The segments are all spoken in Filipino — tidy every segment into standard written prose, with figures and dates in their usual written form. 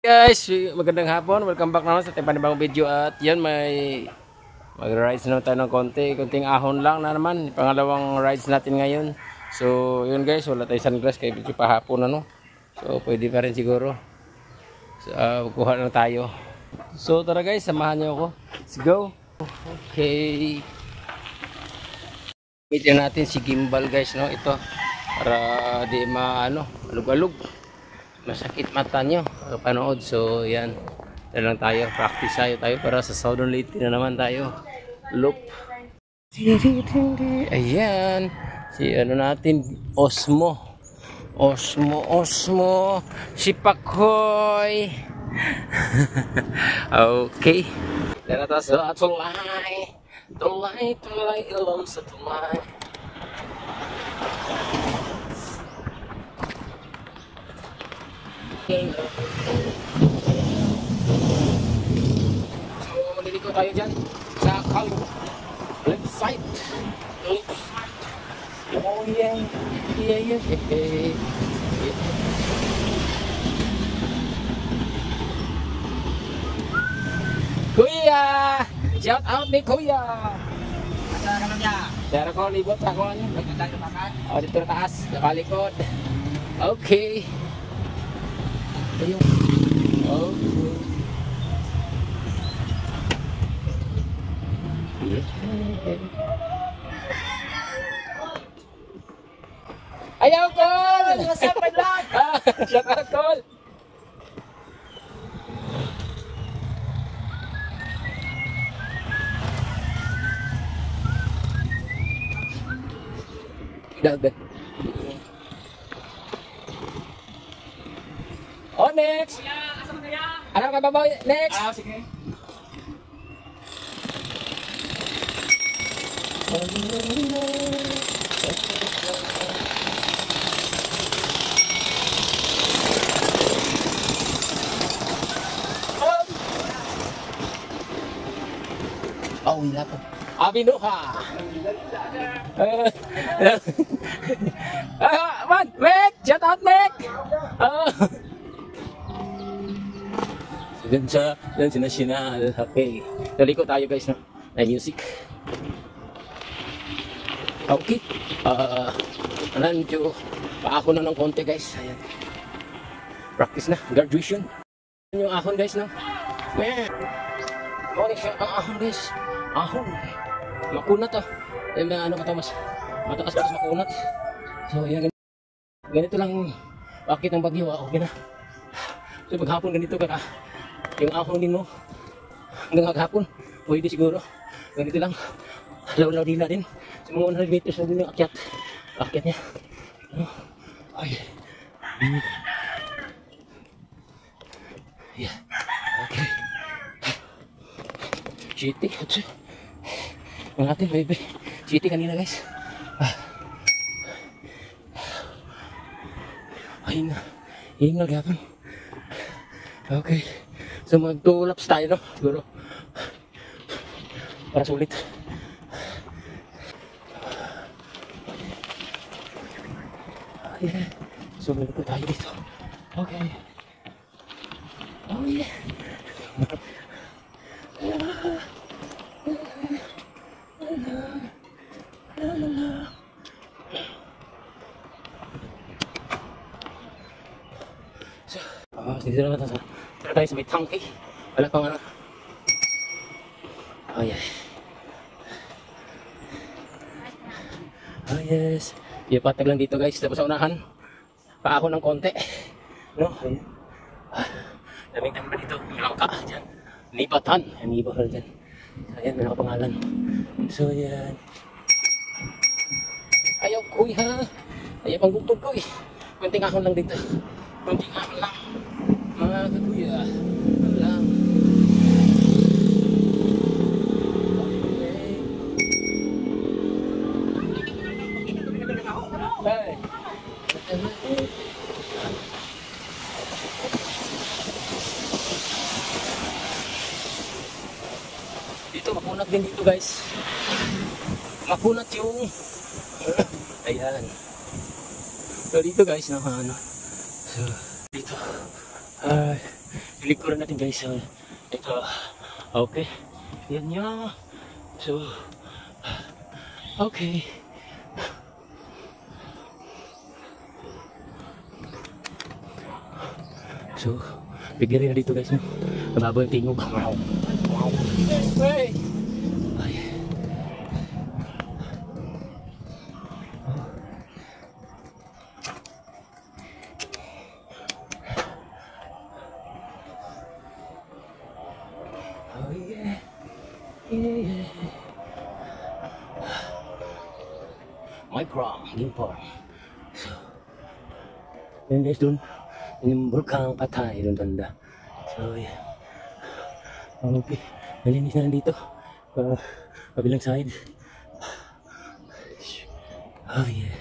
Guys, magandang hapon. Welcome back naman sa ating panibagong video. At yan, may mag-rides naman tayo ng konting ahon lang na naman. Pangalawang rides natin ngayon. So, yun guys, wala tayo sunglass kaya video pahapon ano. So, pwede pa rin siguro. So, kuha na tayo. So, tara guys, samahan niyo ako. Let's go. Okay. Meet natin si gimbal guys, no? Ito, para di alug-alug. Masakit mata nyo panood. So yan, yan lang tayo, practice tayo para sa Southern Leyte na naman tayo. Loop. Ayan, si ano natin, Osmo si Pakoy. Okay, darata sa tulay ilong sa tulay. So, liliko tayo dyan sa left side. Oh yeah. Kuya! Shout out ni Kuya! Asara ka na niya? Asara ko, libot ako niya. O, dito na taas, nakalikod. Okay. Ayun. Okay. Ayaw ko! Nasapan lang! Shout out call! Dagat. Oh, next! Ano ka babaw? Next! Sige. Oh, wala pa. Abinuha! Man! Mek! Shout out, Mek! Diyan sina. Okay. Naliko tayo guys, no? Na music. Okay. Medyo paako na ng konti guys. Ayan. Practice na. Graduation. Yung ahon guys, no? Man. Morning siya. Ang ahon guys. Ahon. Makunat ah. Ano ka mas mataas makunat. So yan. Ganito lang. Bakit ang bagyo? Okay na. So paghapon ganito ka. Yung ahon din mo hanggang maghapon pwede siguro ganito lang, law din natin sa mga 100 meters na din yung akyat niya. Ay, yeah. Okay, shitty ang natin baby, shitty kanina guys. Ay na hingal gapon. Okay, so mag 2 laps tayo, no? Siguro para sulit. Yeah. So maliko tayo dito. Okay. Oh yeah. So, dito naman tayo sa may tangke. Wala pang ano. Oh yeah. Oh yes. Ipatag lang dito guys. Tapos sa unahan, paako ng konti. No? Ayan. Daming tamba dito. Langka. Diyan. Nipatan. Nipatan dyan. Ayan, may nakapangalan. So yan. Ayaw kuy ha. Ayaw pang gugtog kuy. Kunting ahon lang dito. Kunting ahon lang. Mga kakuya. Lang. Hey. Dito makunat din dito guys. Makunat yung ayan. So dito guys, no, ano. So dito. likuran natin guys. So, ito. Okay. Yan niya. So, okay. So, bigyan rin na dito guys. Mababaw yung tingog. Wow. Wow. Hey! Ay. Oh yeah. Yeah. Micron, Gimpor. So, yun guys dun. Yung bulkang patay dun banda. So, yeah. Okay. Nalinis na lang dito. Kabilang side. Oh yeah.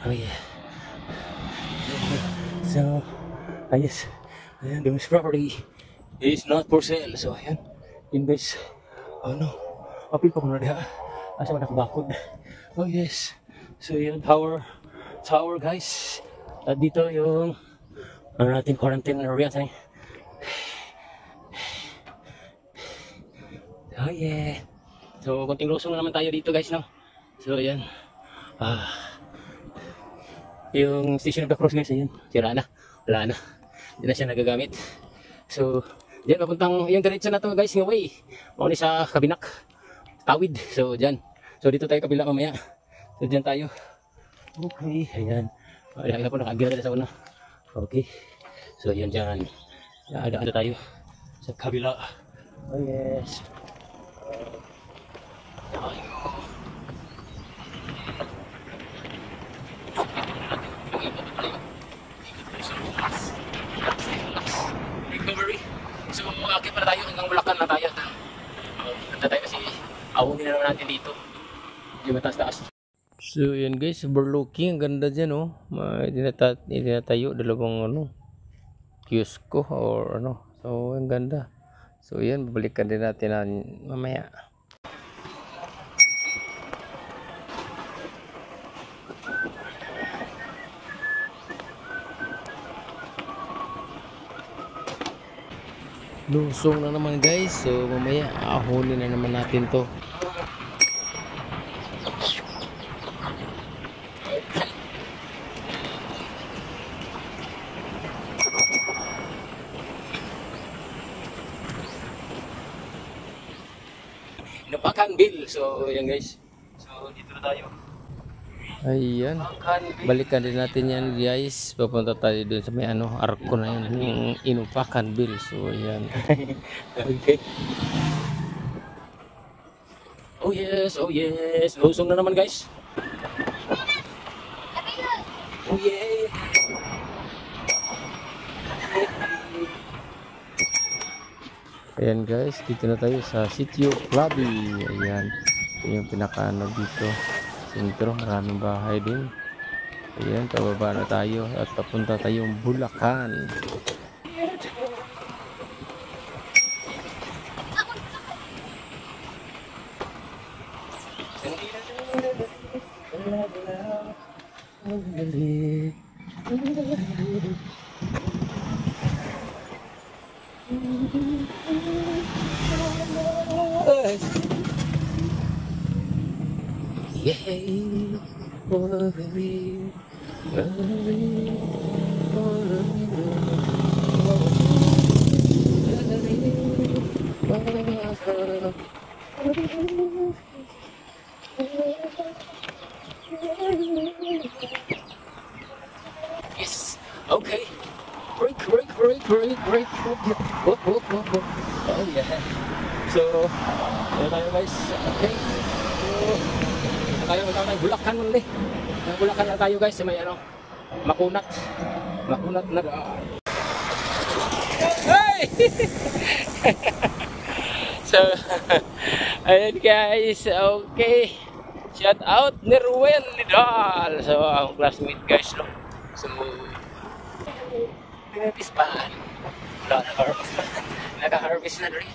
Oh yeah. So, ayos. Ayan, this property is not for sale. So, ayan. Yun guys. Oh no. Apil pa ko na diha. Asa man nakabakod. Oh yes. So, yun. Tower guys. At dito yung ano natin quarantine area tayo. Oh yeah. So, konting lusong na naman tayo dito guys, no? So, ayan. Yung station of the cross guys, ayan. Sira na. Wala na. Hindi na siya nagagamit. So, diyan papuntang yung diretso na to guys, yung way. Mauni sa Kabinak. Tawid. So, diyan. So, dito tayo kabila mamaya. So, diyan tayo. Okay. Ayan. Ayan po, nakagira tayo sa una. Okay. So, ayan dyan. Ada tayo sa kabila. Oh yes. Recovery. So, akit pala tayo hanggang Bulacan na tayo. Punta tayo kasi awungin na naman natin dito. Medyo mataas-taas. So, yan guys, overlooking. Ang ganda dyan, oh. Tinatayo, dalawang ano, kiosko or ano. So, ang ganda. So, yan, babalikan din natin mamaya. Lusong na naman guys. So, mamaya, ahuli na naman natin to. Napakan bill. So, yan guys. So, dito na tayo. Ayan. Balikan din natin yan guys. Papunta tayo dun sa may ano, arko na yun. Yung Inupakan bill. So, ayan. Okay. Oh yes, oh yes. Lusong na naman guys. Oh yeah. Ayan guys, dito na tayo sa Sitio Plabi. Ayan, ito yung pinakaano dito. Sentro, maraming bahay din. Ayan, pababa na tayo at papunta tayong Bulacan. Yes. Okay. Break. Whoop. Oh yeah. So, ayan tayo guys. Okay. So, tayo Bulacan ulit. Bulacan na tayo guys. May ano, makunat na. Hey! So, ayan guys. Okay. Shout out Nerwel Lidal. So, ang classmate guys, no? So, pispan. Naka-harvest na rin.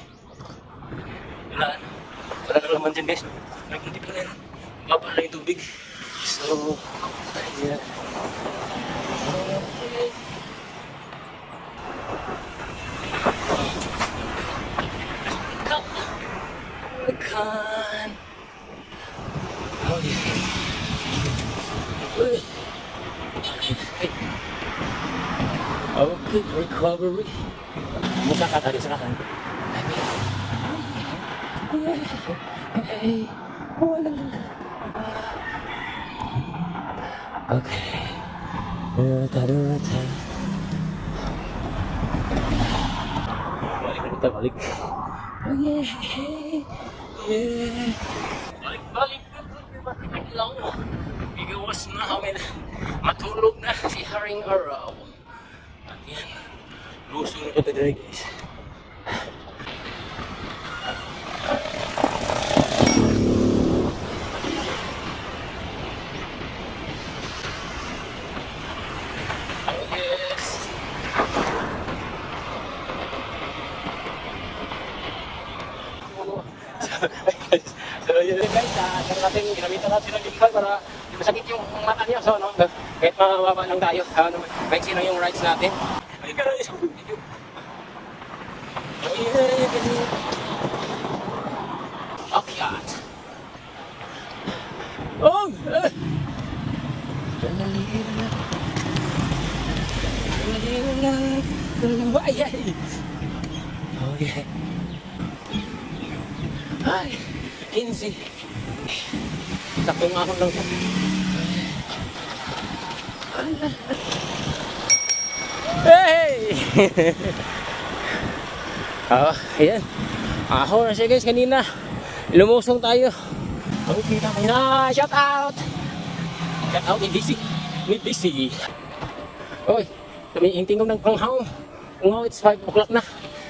Wala na naman dyan guys. Nagpunti pa na yun. Mababa na yung tubig. So, ayan. Okay. Balikan. Oh, yeah. Okay, recovery. Muka ka tadi serahkan. Oke. Balik. Oh yeah. Balik. Lang. Bigawas na kami. Matulog na si Haring Araw. At yan. Lusong ito tayo guys. So yun guys, natin ginamitan natin ng gimbal para di masakit yung mata niya. So no, kahit mababa lang tayo, maiksi lang yung rides natin. Ay guys, akyat. Oh! Okay. Ay, 15. Saktong ahon lang siya. Hey! Ayan. Ahon na siya guys kanina. Lumusong tayo. Okay na. Shout out! Shout out ni DC. Ni DC. Oy, kami hintingong ng panghaw. Panghaw, it's 5 o'clock na.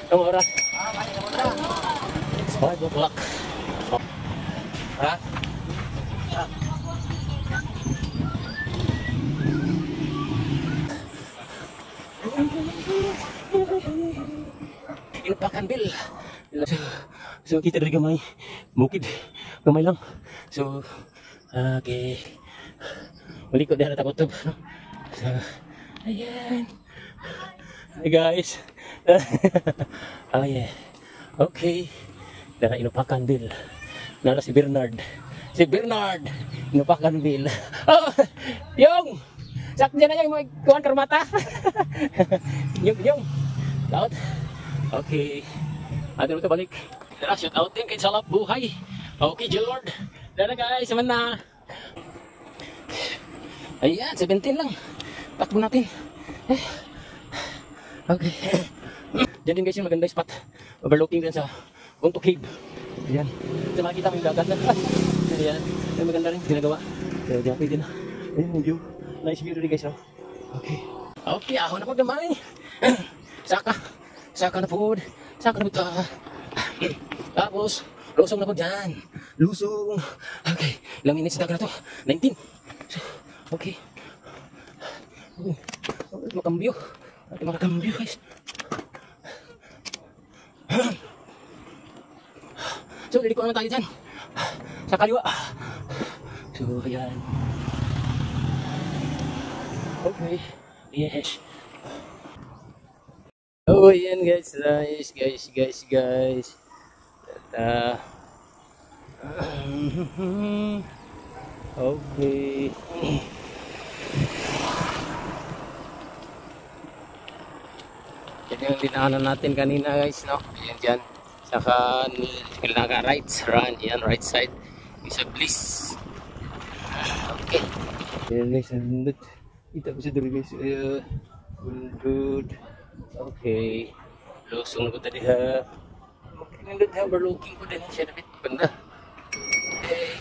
Ang oras. It's 5 o'clock. Ha? Inupakan Bill. So kita dari gamay. Bukid. Gamay lang. So, okay. Malikot dia takot tub. So, ayan. Hi guys. Oh yeah. Okay. Dara inupakan Bill. Nara si Bernard. Si Bernard. Inupakan Bill. Oh, yung! Sakto na yung kuhan karmata. Yung. Laut. Okay. Atin ito balik. Dara, shout out din kay Salap Buhay. Okay, Lord. Dara guys, saman na. Ayan, 17 lang. Takbo natin. Okay. Diyan din guys yung maganda spot. Overlooking din sa Punto Cave. Ayan. Ito makikita mo yung dagat na. Ayan. Ayan, maganda rin ginagawa. Kaya diyan pwede na. Ayan yung view. Nice view rin guys. Oh. Okay. Okay, ako na pagdamay. Saka na food. Saka na buta. Tapos, lusong na po dyan. Lusong. Okay. Ilang minutes na to? 19. Okay. Makambyo. Makambyo guys. So, liliko naman tayo dyan. Sa kaliwa. So, ayan. Okay. Yes. Oh, ayan guys. Nice guys. Okay. Yan yung dinaanan natin kanina guys, no? Ayan dyan. Saka naka-right run. Yan, right side. Isa bliss. Okay. Ayan guys, nandun. Kita ko sa dito guys. Good. Okay. Lusong na ko tadi ha. Nandun ha, overlooking ko din siya. Dapat banda. Okay.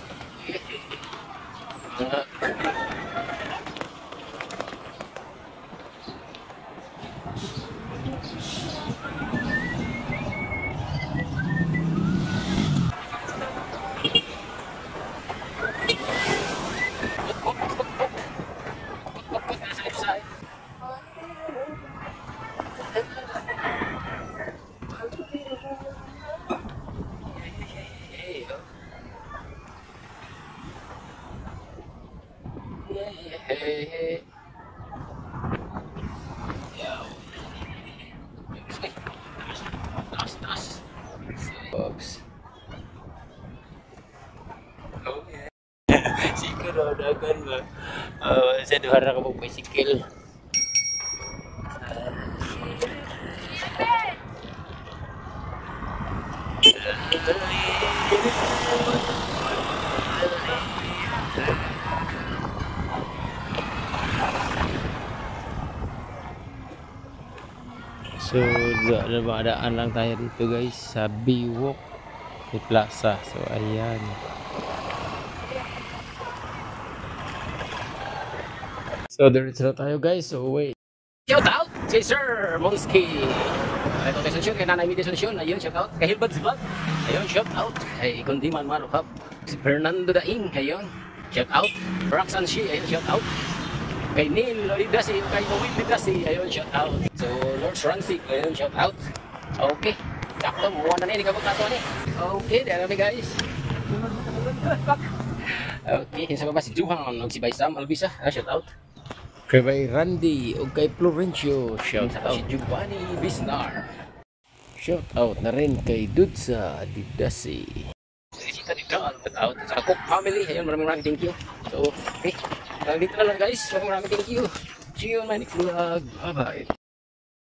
Sa duha ra ka mo bicycle. So, daan lang tayo dito guys sa Biwok Plaza. So, ayan. So, diretso na tayo guys. So, wait. Shout out kay Sir Monsky. Ito tayo sensyon kay Nanay Media Sensyon. Ayun, shout out. Kay Hilbad's Vlog. Ayun, shout out. Kay Kundiman Marukap. Si Fernando Daing. Ayun, shout out. Roxanne Shi. Ayun, shout out. Kay Neil Lidasi, kay Noel Lidasi, ayun, shout out. So, Lord Ransik, ayun, shout out. Okay, sakto, muwan na kabog nato ni. Okay, dyan kami guys. Okay, sa baba si Juhan, si Baysam Albisa, shout out. Kay Randy, o kay Florencio, shout out. Si Giovanni Bisnar. Shout out na rin kay Dudsa Didasi. Shout out sa Cook family, ayun, maraming thank you. So, okay. Dito na lang guys. Maraming thank you. See you on my next vlog. Bye bye.